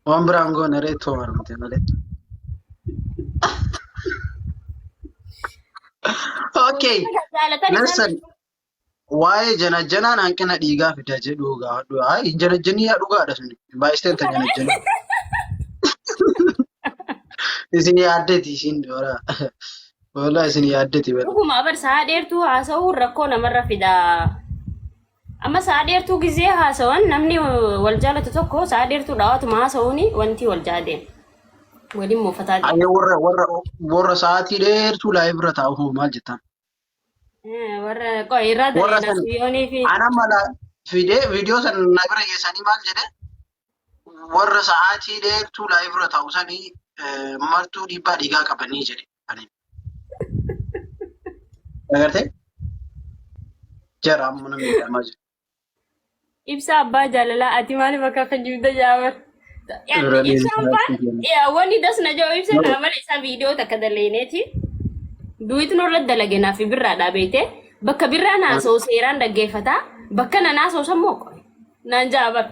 Waan biraan goone reettoo marmite malee. Okay, Jaalatan isaan listen. Waa'ee janajjanaan hanqina dhiigaa fida jedhu gaafadhu. Ay janajjanii yaa dhugaadha sun. Baay'isteetta janajjanii. Isin yaaddeti isin dura. Walaa isin yaaddeti bara. dhuguma bar sa'a dheertuu haasa'uun rakkoo namarra fidaa. Amma sa'a dheertuu gizee haasa'an namni wal jaalatu tokko sa'a dheertuu dhaawatuma haasa'uuni wanti wal jaadeen. Waliin muufataa deema. Ayyee warra sa'aatii dheertuu laayif irra taa'u maal jettan? Warra qo'i irraa Warra daleena san siyoonii fi ana mala fidee viidiyoo san na bira geessanii maal jedhe warra sa'aatii dheertuu laayif irra taa'u sanii martuu dhiibbaa dhiigaa qabanii jedhe. Agartee? Jara amma namni jedhamaa jiru. ibsa abbaa jaalalaa ati maaliif akka fayyuuta jaabar? Ibsaan faan wanni das na jiru ibsa kana mala isaa viidiyoo takka daleeneeti. Duwitu nurra dalageenaa fi birraa dhaabeete bakka birraa naasoo seeraan dhaggeeffataa bakka na naasoo sammoo qoy naan jaabar.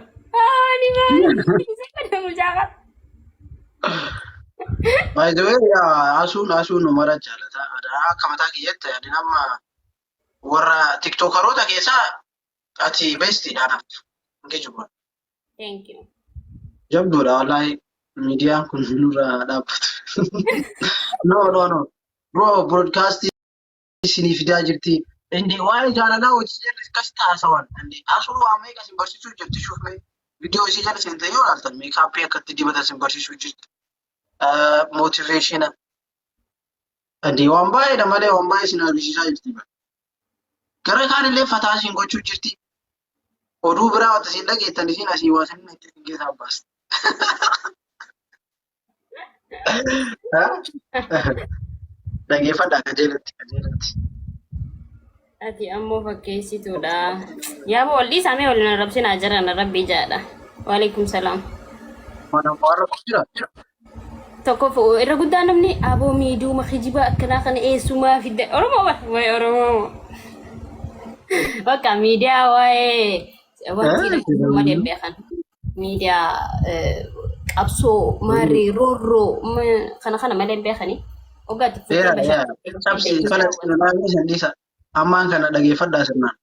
Ni maali? Isa kadhamu jaabar. By the way, asuun umara jaalata. Akka mataa kiyyaatti yaadin amma warra tiktokeroota keessaa ati beestiidha naftu. Geejjiba. Thank you. Jabduudha wallahi miidiyaan kun nurra dhaabbatu. No. Bro, broadcast isinii fidaa jirti. Indi waa'ee jaalalaa hojii jirri kas taasawan. Indi asuu waa meeqa isin barsiisuu jirti shuufmee. Viidiyoo isii jala seentee yoo ilaaltan meekaappii akkatti dibata isin barsiisuu jirti. Motivation. Andi waan baay'eedha malee waan baay'ee isin argisiisaa jirti. Gara kaanillee fataa isin gochuu jirti. Oduu biraa wanta isin dhageettan isin asii waa isin itti keessaa baasti. Dhaggeeffadhaa qajeelatti. Ati ammoo fakkeessituudha. Yaaba wal dhiisamee wal na rabsinaa jiran rabbii jaadha. Waalaikum salaam. Mana warra jira. Tokko irra guddaa namni aboo miidhuma kijibaa akkanaa kana eessumaa fidde Oromoo wayi Oromoo. Bakka miidiyaa waa'ee wanti malee beekan. Miidiyaa qabsoo maarii roorroo kana malee beekani. Ogaatti Sabsi falatti ammaan kana dhaggeeffadhaa sirnaan.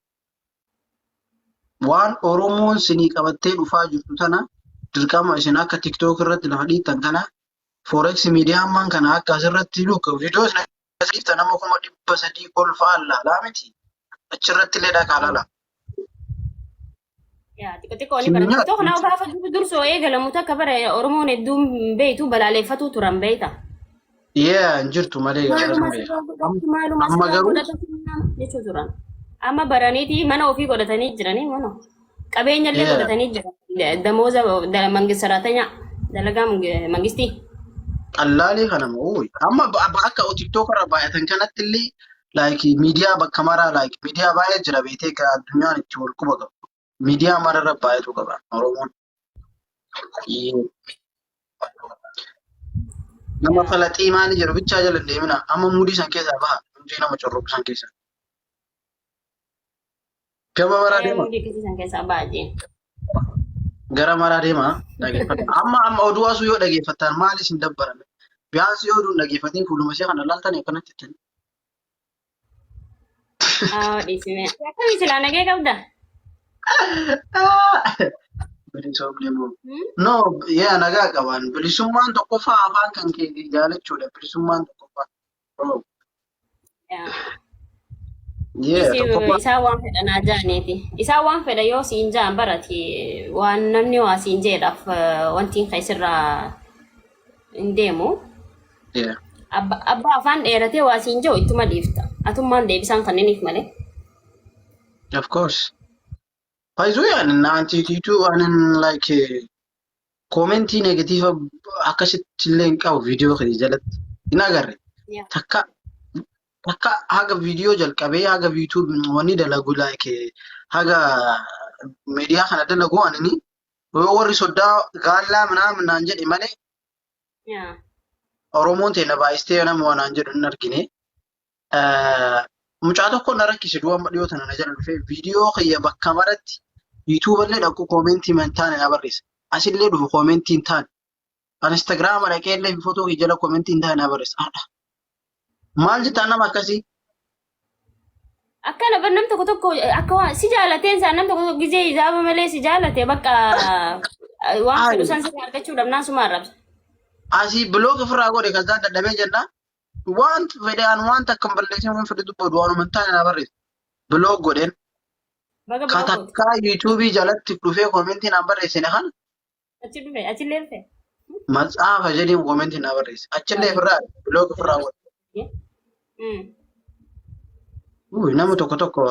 Waan Oromoon sinii qabattee dhufaa jirtu tana dirqama isin akka TikTok irratti lafa dhiittan kana Forex miidiyaa ammaan kana akka asirratti luka viidiyoo isin asirratti nama 300 ol fa'aa laalaa miti. Achirratti illee dhaqaa lala. xiqqoo ni bara TikTok naa gaafa dursoo eegalamu takka bara Oromoon hedduun beeytu balaaleffatu turan beeyta. Jirtu malee amma garuu jechuu turan. Amma baraniiti mana ofii godhatanii jiranii mana qabeenya illee godhatanii jiran. Damooza mangisaraatanya dalagaa mangistii. Qallaalee kana moo amma akka TikTok irra baay'atan kanatti illee like miidiyaa bakka maraa like miidiyaa baay'ee jira beetee kan addunyaan itti wal quba qabu. Miidiyaa mararra baay'atu qaba Oromoon. Nama falaxii maali jedhu bichaa jala deemina amma mudii san keessaa baha mudii nama corroqu san keessaa. Gama maraa deema. Gara maraa deema dhaggeeffata. Amma oduu asuu yoo dhaggeeffattan maali isin dabbarame? Biyaansi yoo oduun dhaggeeffatiin fuuluma ishee kana laaltan akkanatti ittiin. Dhiisime. Akkamitti silaa nagee qabda? Bilisummaan moo? No, nagaa qaban. Bilisummaan tokkoffaa afaan kan keetii jaalachuudha. Bilisummaan tokkoffaa. Isaan waan fedhan ajaa'aniiti. Isaan waan fedha yoo siin jaan barati waan namni waa siin jedhaaf wanti keessirraa hin deemu. Abbaa afaan dheeratee waa siin jiru ittuma dhiifta. Atummaan deebisaan kanneniif malee. Of course. Faayizuu yaanin naantiitiitu waanin like koomentii negatiiva akkasitti illee hin qabu viidiyoo kana jalatti hin agarre. Takka haga viidiyoo jalqabee haga YouTube wanni dalagu like haga miidiyaa kana dalagu anini warri soddaa gaallaa naan jedhe malee Oromoon teena baay'istee nama waan jedhu hin argine. Mucaa tokko na rakkise du'a amma dhiyoo tana na jala dhufee viidiyoo kiyya bakka maratti YouTube illee dhaqu koomentii man taane na barreessa. Asillee dhufu koomentiin taane Instagram dhaqee illee footoo kee jala komentii hin taane barreessa. Maal jettaan nama akkasii? akkana bar nam tokko akka waan si jaalateen isaan nam tokko gizee isaaba malee si jaalate bakka waan fedhu san si argachuu dhabnaan suma arrabsa. Asii bilooga ofirraa godhe kasaa dadhabee jenna. Want fedhan wanta akka balleessee waan fedhe dubbatu waanuma hin taane na barreessa. Biloog godheen. Baga biloog Katakkaa yuutuubii jalatti dhufee komentii na barreessine kana achi dhufe achillee dhufe. matsaafa jedheen komentii na barreesse. Achillee ofirraa biloog ofirraa godhe. Nama tokko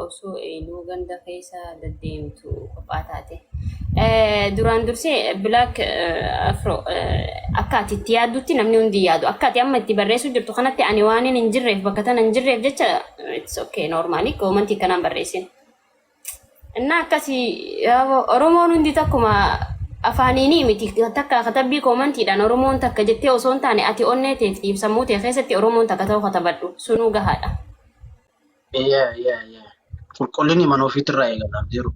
Osoo eeluu ganda keessa deddeemtu kophaa taate. Duraan dursee Black Afro akka ati itti yaaddutti namni hundi yaadu. Akka ati amma itti barreessu jirtu kanatti ani waan hin jirreef bakka tana hin jirreef jecha it's okay normally komantii kanaan barreessin. Innaa akkasii Oromoon hundi takkuma afaaniinii miti takka katabbii komantiidhaan Oromoon takka jettee osoo hin taane ati onnee teetiif sammuu tee keessatti Oromoon takka ta'uu katabadhu sunuu gahaadha. qulqullinni mana ofiitirraa eegalaaf jiru.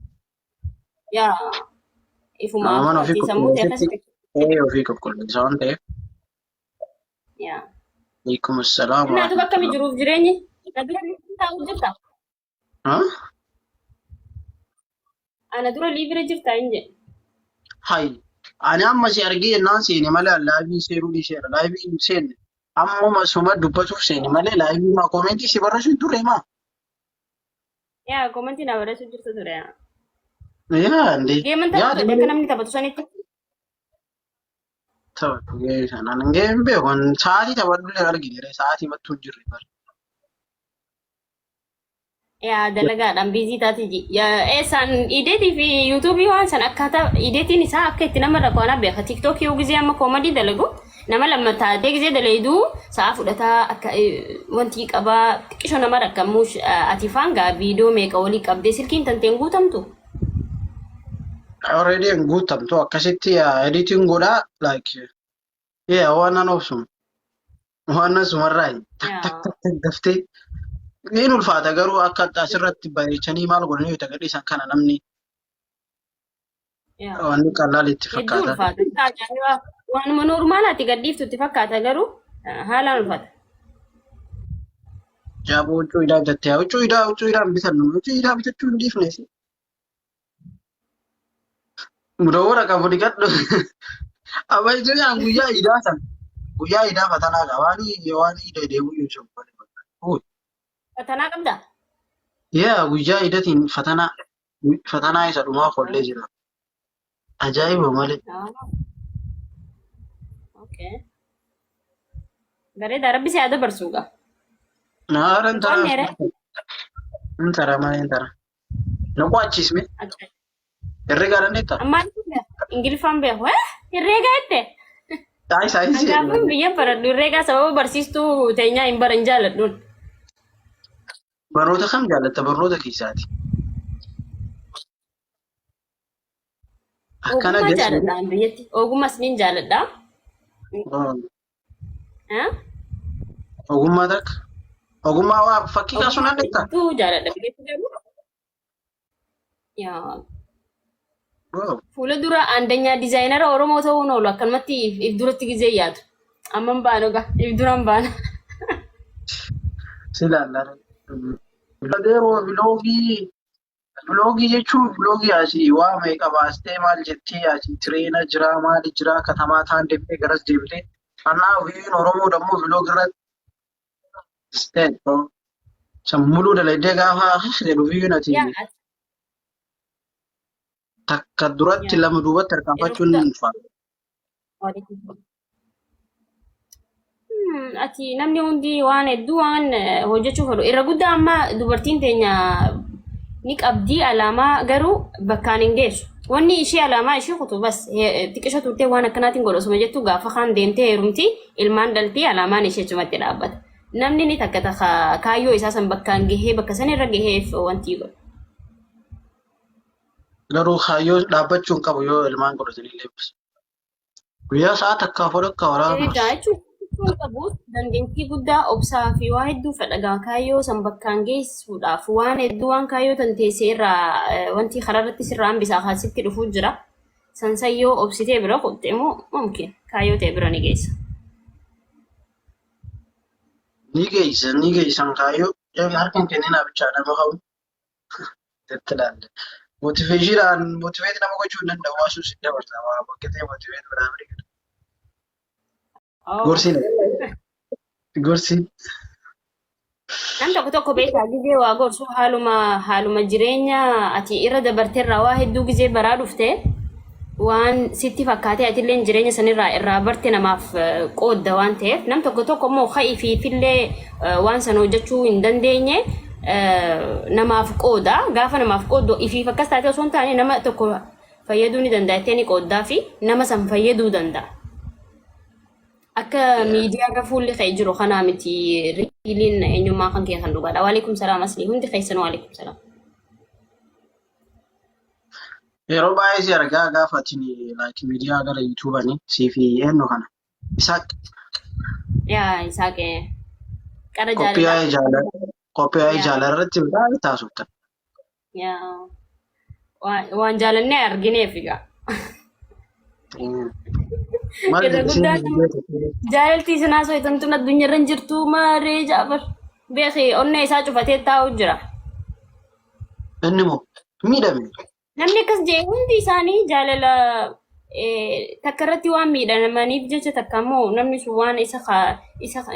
Yaa ifuma Mana ofii ati sammuu tee keessatti. ofii qulqulleessa waan ta'eef. Yaa. Alaikum salaam. Inaatu bakka mi jiruuf jireenyi na dura taa'u jirta. Ana dura liibira jirta hin jedhe. Hai. Ani amma si argee naan seene malee laabii seeruu dhiiseera. Laabii hin seenne. Ammuma suma dubbatuuf seene malee laabii maa komentii si barreessu ture maa? Yaa komantii na barreessu jirtu ture. Ndee. Geeman taphatu bakka namni taphatu sanitti. Taphatu gahee sanaan gahee hin beeku. Sa'aatii taphadhullee argine sa'aatii mattuu hin jirre bara. Yaa dalagaadhaan biizii taati. Eessaan ideetii fi yuutuubii waan san akkaataa ideetiin isaa akka itti nama rakkoon beeka. Tiiktookii yoo gizee amma koomadii dalagu nama lama taatee gizee dalayduu sa'a fudhataa akka wanti qabaa xiqqisho nama rakkamu ati faangaa viidiyoo meeqa walii qabdee silkiin tanteen guutamtu. Already hin guutamtu akkasitti editing godhaa like waan nan obsum. Waan nan sumarraa tak daftee. Niin ulfaata garuu akka asirratti bareechanii maal godhanii yoo ta'e isaan kana namni wanni qal'aa itti Hedduu fakkaata. ulfaata. Waanuma normaalaatti gadhiiftu itti fakkaata garuu haalaan ulfaata. Jaaboo huccuu hidhaa bitattee huccuu hidhaa bitannu huccuu hidhaa bitachuu hin dhiifnes. Mudawwara qabu dhiqadhu. Amma Itoophiyaan guyyaa hidhaa fatanaa qaba. Waan hidha deemuu yoo jiru. Fatanaa qabdaa? Guyyaa hidhatiin fatanaa isa dhumaa kollee jira. Ajaa'iba malee. Okay. Bareeda rabbi si haa dabarsu gaa. Naara Waan dheere? intara malee intara. Na qo'achiisme. Herreegaadhaan eetta. Ammaan Ingiliffaan beeku. Herreegaa jette? Saayinsii. Angaafuun biyya baradhu herreegaa sababa barsiistuu teenyaa hin baran jaaladhuun. Barnoota kam jaalatta barnoota keessaati. Akkana Ogummaa jaaladhaan biyyatti. Ogummaas niin jaaladhaa. Ogummaa takka. Ogummaa waa fakkii kaasuun dandeettaa? Ogummaa jaaladha biyyatti garuu. Yaa. Fuula dura andanyaa diizaayinara Oromoo ta'uun oolu akkanumatti if duratti gizee yaadu. Amma hin baanu gaa if dura hin baana. Silaalaa. Biloogii jechuun biloogii asii waa meeqa baastee maal jettee asii tireena jira maali jira katamaa ta'an deemtee garas deemtee annaa ofiin Oromoo dammoo biloogii irratti sammuluu dalaydee gaafa jedhu fiyyuun ati takka duratti lama duubatti harkaanfachuun ni ulfaata. Ati namni hundi waan hedduu waan hojjechuu fedhu irra guddaa amma dubartiin teenya ni qabdii alaamaa garuu bakkaan hin geessu. Wanni ishee alaamaa ishee kutu bas xiqqisha turtee waan akkanaatiin godhasuma jettu gaafa kaan deemtee heerumti ilmaan dhaltii alaamaan ishee cimatti dhaabbata. Namni ni takka kaayyoo isaa san bakkaan gahee bakka san irra gaheef wanti godhu. Garuu kaayyoo dhaabbachuu hin qabu yoo ilmaan godhatanii leebbisu. Guyyaa sa'a takkaaf akka waraabaa. Qabuuf dandeettii guddaa obsaa fi waa hedduu fedha kaayyoo san bakkaan geessuudhaaf waan hedduu waan kaayyoo tan teessee irraa wanti karaa irratti sirraa hambisaa kaasitti dhufuu jira. Sansayyoo obsitee bira qotte immoo mumkin. kaayyoo ta'e bira ni geessa. Ni geessan kaayyoo. Harkaan kennina bichaa nama qabu. Tattalaalla. Motiveeshinaan motiveet nama gochuu hin danda'u waasuus hin dabarsa. Waa bakkatee motiveet biraa bira. Gorsiin. Gorsiin. Nam tokko beekaa gizee waa gorsu haaluma jireenya ati irra dabarteerraa waa hedduu gizee baraa dhufte waan sitti fakkaatee atillee jireenya sanirraa irraa barte namaaf qoodda waan ta'eef nam tokko immoo ka'ii fi fillee waan sana hojjechuu hin dandeenye namaaf qooda gaafa namaaf qooddu ifiif akkas taate osoo hin taane nama tokko fayyaduu ni danda'a jettee ni qooddaa fi nama san fayyaduu danda'a. Akka miidiyaa gafuulli ka'e jiru kanaa miti riiliin eenyummaa kan kee kan dhugaadha. Waalaikum salaam asli hundi keessan waalaikum salaam. Yeroo baay'ee si argaa gaafa ati miidiyaa gara yuutuubanii siifi eenyu kana Isaaq. Yaa Isaaq qara jaalala. Qophii jaalala irratti baay'ee taasiftan. Yaa waan jaalannee argineef egaa. Jaalaltii sinaa soitamtuun addunyaarra hin jirtu maaree Jaafar beekee onnee isaa cufatee taa'u jira. Inni moo miidhame. Namni akkas jee hundi isaanii jaalala takka irratti waan miidhamaniif jecha takka immoo namni sun waan isa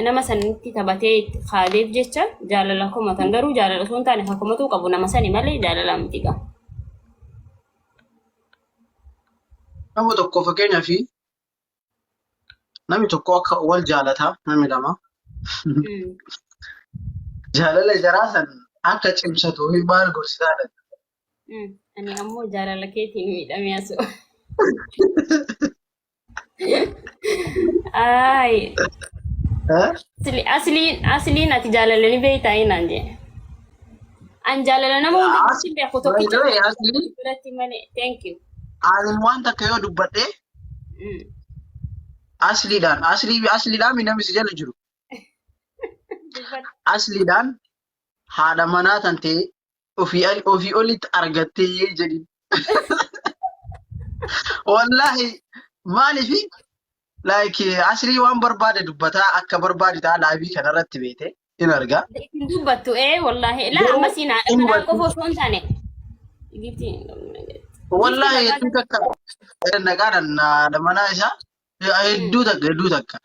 nama sanitti taphatee kaadeef jecha jaalala komatan garuu jaalala osoo hin taane kan komatuu qabu nama sani malee jaalala miti gaa. Nama tokko fakkeenyaaf namni tokko akka wal jaalataa namni lama jaalala jaraa san akka cimsatu maal gorsitaadha. Ani ammoo jaalala keetiin miidhamee asoo. Ay. Asliin ati jaalala ni beektaa inaan jee. An jaalala nama hundi beeku tokkicha biratti malee. Thank you. Ani waan takka yoo dubbadhee asliidhaan namni si jala jiru. Asliidhaan haadha manaa tan ta'e ofii olitti argattee jedhi. Wallahi maaliifi aslii waan barbaade dubbataa akka barbaade ta'a laabii kanarratti beete in argaa. Dubbattu wallahi laa amma siinaa kanaan qofa osoo hin taane. Wallahi takka nagaadhaan haadha manaa isaa hedduu takka.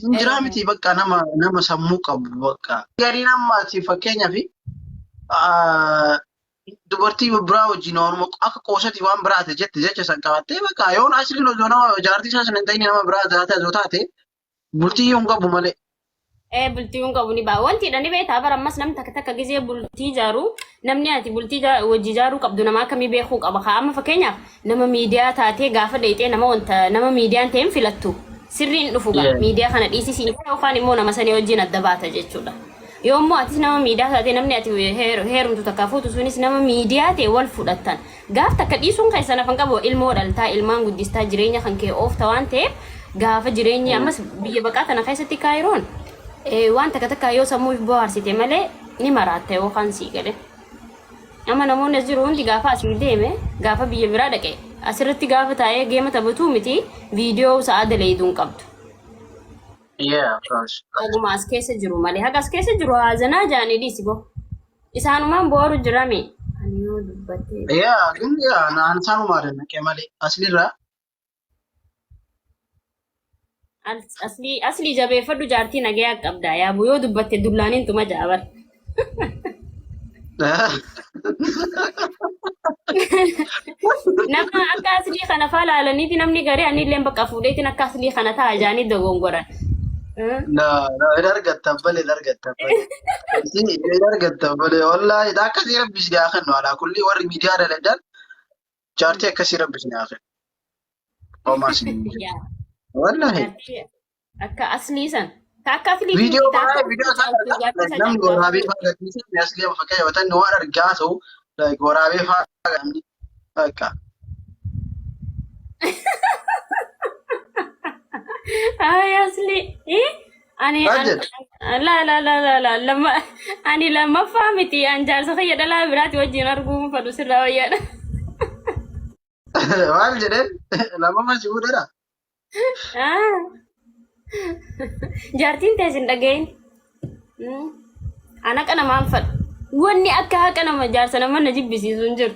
Injiraa miti bakka nama sammuu qabu bakka. Gariin ammaati fakkeenyaaf dubartii biraa wajjin akka qoosatti waan biraate jette jecha san qabattee bakka yoon asliin osoo nama jaartii isaa sana hin ta'in nama biraa taate bultii hin qabu malee. Bultii hin qabu ni ba'a. Wanti dha ni beektaa bara ammas namni takka gizee bultii ijaaru namni ati bultii wajji ijaaruu qabdu nama akkamii beekuu qaba. Amma fakkeenyaaf nama miidiyaa taatee gaafa dheeyxee nama miidiyaan ta'een filattu sirriin dhufu gaa miidiyaa kana dhiisisiin yookaan immoo nama sanii wajjin adda baata jechuudha. Yoommoo atis nama miidiyaa taatee namni ati heerumtu takka fuutu sunis nama miidiyaa ta'e wal fudhattan. Gaaf takka dhiisuun keessan afan qabu ilmoo dhaltaa ilmaan guddistaa jireenya kan kee oofta waan ta'eef gaafa jireenyi ammas biyya baqaa kana keessatti kaayiroon waan takka yoo sammuu bohaarsite malee ni maraatta yookaan sii gale. Amma namoonni as jiru hundi gaafa asii deeme gaafa biyya biraa dhaqe asirratti gaafa taa'ee geema taphatuu miti viidiyoo sa'a daleeduun qabdu. Dhuguma as keessa jiru malee haga as keessa jiru haazanaa jaanii dhiisi boo. Isaanumaan booru jirame. Ani yoo dubbattee. Naan isaanumaa dannaqee malee aslirraa. Asli jabeeffadhu jaartii nagayaa qabda yaabu yoo dubbatte dullaaniin tuma jaabar. Nama akka aslii kana faalaalaniiti namni garee anillee bakka fuudheetiin akka aslii kana ta'a jaanii dogongoran. Dargattan malee wallahi akkasii rabbisni haa kennu alaa kulli warri miidiyaa dalagan jaartii akkasii rabbisni haa kennu. Homaas wallahi. Akka aslii san. Akka aslii viidiyoo namni waraabee fa'aa aslii amma fakkeenya watanni waan argaa ta'u waraabee fa'aa gamni akka. Ay aslii ani ani lammaffaa miti an jaarsa kiyya dhalaa biraati wajjin arguu fadhu sirraa wayyaadha. Maal jedheen lammaffaa si fuudhedha. Ah, jaartiin teessin dhagayin. Ana kana maan fadha. Wanni akka haqa nama jaarsa nama na jibbisiisu hin jiru.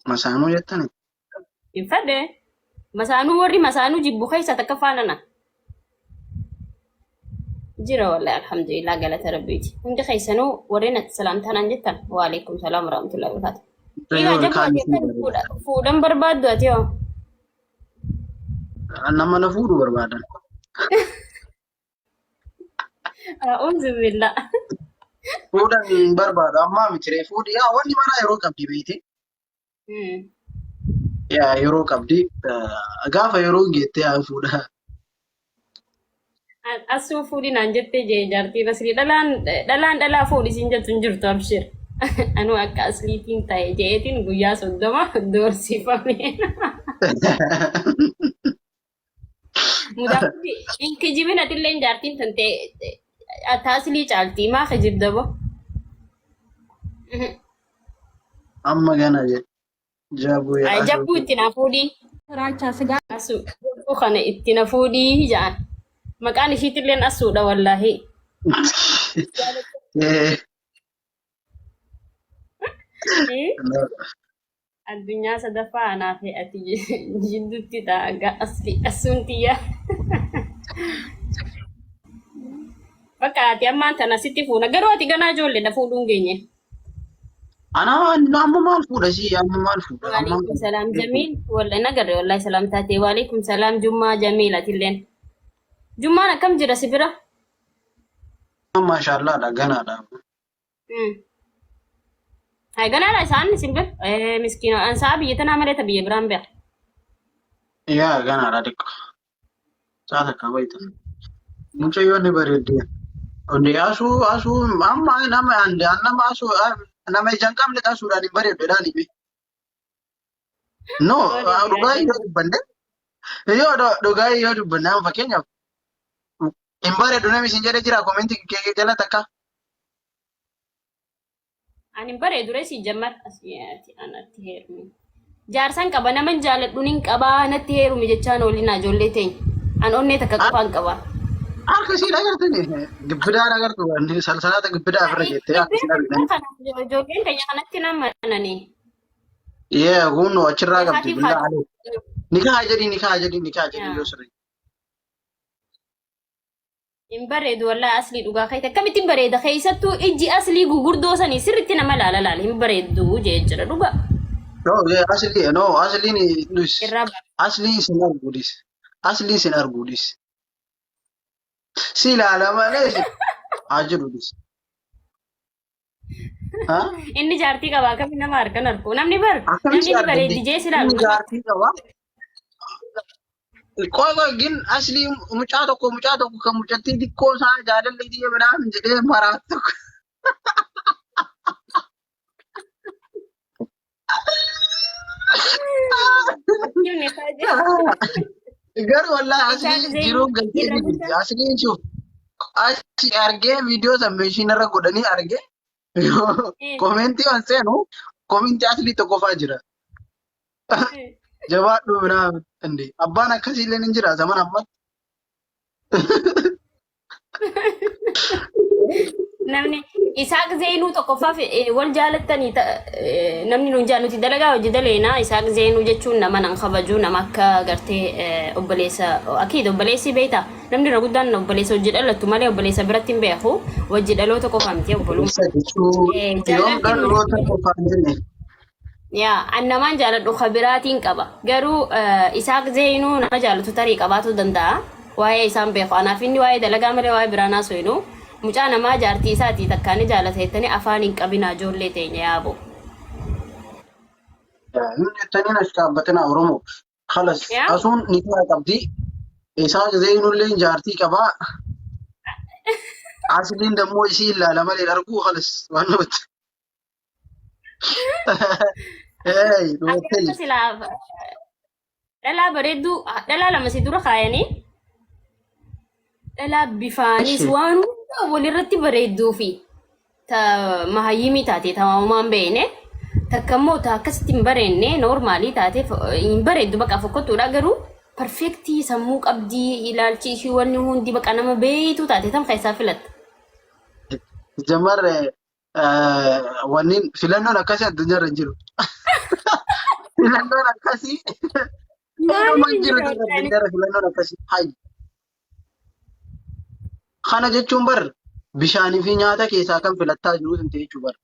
Masaanuu jettani. Hin fadhe. Masaanuu warri masaanuu jibbu keessa takka faanana. Jira wallahi alhamdulillah galata rabbiiti. Hundi keessanuu warreen ati salaamtaan jettan. Waalaikum salaam warahmatullahi wabarakatuh. Dhiigaa jabaa fuudhan barbaaddu ati hoo? Nama na fuudhu barbaadan. A'uudhu billah. Fuudhan barbaadu ammaa miti ree fuudhi yaa wanni maraa yeroo qabdi beekte. Yaa yeroo qabdi gaafa yeroo geette yaa fuudha. Asuu fuudhi naan jettee jee jaartiin asli dhalaa fuudhi siin jettu hin jirtu abshir. Anu akka asliitiin ta'e jeetiin guyyaa 30 doorsifame. Mudaafii inkijibin atillee jaartiin tante ataasli caaltii maa kijibdabo. Amma gana je jabu ya. Jabu itti na fuudhii. Raachaa sigaa. Asuu kana itti na fuudhii jaan. Maqaan ishiitillee asuudha wallahi. Addunyaa sadaffaa anaa fi ati jidduutti ta'a asli asuun tiyya. Bakka ati ammaan tana sitti fuuna garuu ati ganaa ijoolleedha fuudhuun geenye. Ana amma maal fuudha si amma maal fuudha. Waalaikum salaam Jamiil wallahi nagarre wallahi salaam taatee waalaikum salaam Jummaa Jamiil atilleen. Jummaan akkam jira si bira? Maashaallah dha ganaadha. Hai ganaadha isaan simbir miskiina ansaa biyya tanaa malee biyya biraan bira. Yaa ganaadha xiqqoo. Saata kabayta. Mucayyoo ni bareeddi. Ondi asuu amma nama asuu nama ijaan qabne asuudhaan hin bareedduudhaan hime. No dhugaa yoo dubbanne dhugaa yoo dubbanne amma fakkeenyaaf hin bareeddu namni isin jedhee jira koomentii kee jala takka. Ani hin bareedu reesi jammar asii anatti heerumi. Jaarsan qaba naman jaaladhuun hin qabaa natti heerumi jechaan oolina ijoollee teenya. An onnee takka qofaan qaba. Harka ishee agartani gibbidaan agartu salsalaata gibbidaa ofirra jettee harka ishee argitani. Ijoolleen teenya kanatti nama manani. Yee kun achirraa qabdi billaa alee. Nikaa jedhi yoo sirrii. Hin bareedu wallahi aslii dhugaa kayte akkamittiin bareeda keessattuu ijji aslii gugurdoo sanii sirriitti nama laala hin bareeddu jee jira dhugaa. Asliin sin arguudis. Si ilaala malee haa jirudis. Inni jaartii qabaa akkamitti nama harkaan argu namni bareeddi jee si ilaalu. Jaartii qabaa. Qoy gin asli mucaa tokko kan mucattii xiqqoo isaa jaalalli biyya midhaan jedhee maraat tokko. Garuu wallahi asli jiruun galtee jirti. Asliin shuf achi argee viidiyoo sammeeshiin irra godhanii argee koomentii waan seenu koomentii asli tokko fa'aa jira. Jabaadhu minaa indi abbaan akkasiillee ni jira zaman ammatti. Namni Isaaq Zeenuu tokkoffaaf wal jaalattanii namni nuun jaalluti dalagaa hojii daleenaa Isaaq Zeenuu jechuun nama nan kabaju nama akka gartee obboleessa akiid obboleessi beekta namni irra guddaan obboleessa hojii dhalattu malee obboleessa biratti hin beeku hojii dhaloota qofaa miti obbolummaa. Yaa annamaan jaaladhu kabiraatiin qaba garuu Isaaq Zeenuu nama jaallatu tarii qabaatu danda'a waa'ee isaan beeku anaaf inni waa'ee dalagaa malee waa'ee biraanaa soinu mucaa namaa jaartii isaatii takkaan jaalata jettanii afaan hin qabinaa ijoollee teenya yaabo. Jettaniin as dhaabbatina Oromoo kalas asuun ni qabdi Isaaq Zeenullee jaartii qabaa asliin dammoo isii ilaala malee arguu kalas waan namatti. Dhalaa bareedduu dhalaa lama si dura kaayanii dhalaa bifaanis waan walirratti bareedduu fi mahayyimii taate tamaamumaan beekne takkammoo akkasitti hin barenne normaalii taate hin bareeddu baqa fokkottuudha garuu perfektii sammuu qabdii ilaalchi ishii wanni hundi baqa nama beeytu taate tam keessaa filatta. Jamar wanni filannoon akkasii addunyaa irra hin jiru. Filannoon akkasii eenyumaa hin jiru addunyaa irra filannoon akkasii. Hayi. Kana jechuun bar bishaanii fi nyaata keessaa kan filattaa jiru hin ta'e jechuu bar.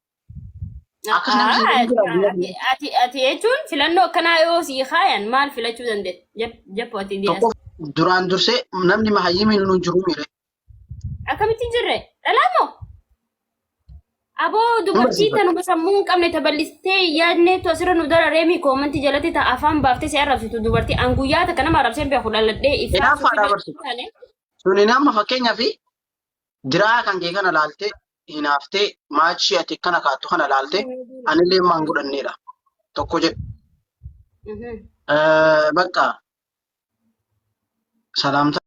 Ati jechuun filannoo akkanaa yoo sii kaayan maal filachuu dandeenya? Jappu ati dhiyaasa. Duraan dursee namni mahayyimiin nu jiru mire. Akkamitti jirre? Dhalaamoo? Aboo dubartii tanuma sammuu hin qabne tabalistee yaadneetu asirra nu dara reemii koomantii jalatti ta'a afaan baaftee si arrabsitu dubartii anguyyaa takka nama arrabseen beeku dhalladhee ifaa. Suni nama fakkeenyaa fi diraa kan kee kana laaltee hinaaftee maachii ati kana kaattu kana laaltee anillee maan godhanneedha. Tokko jedhu. Bakka salaamta.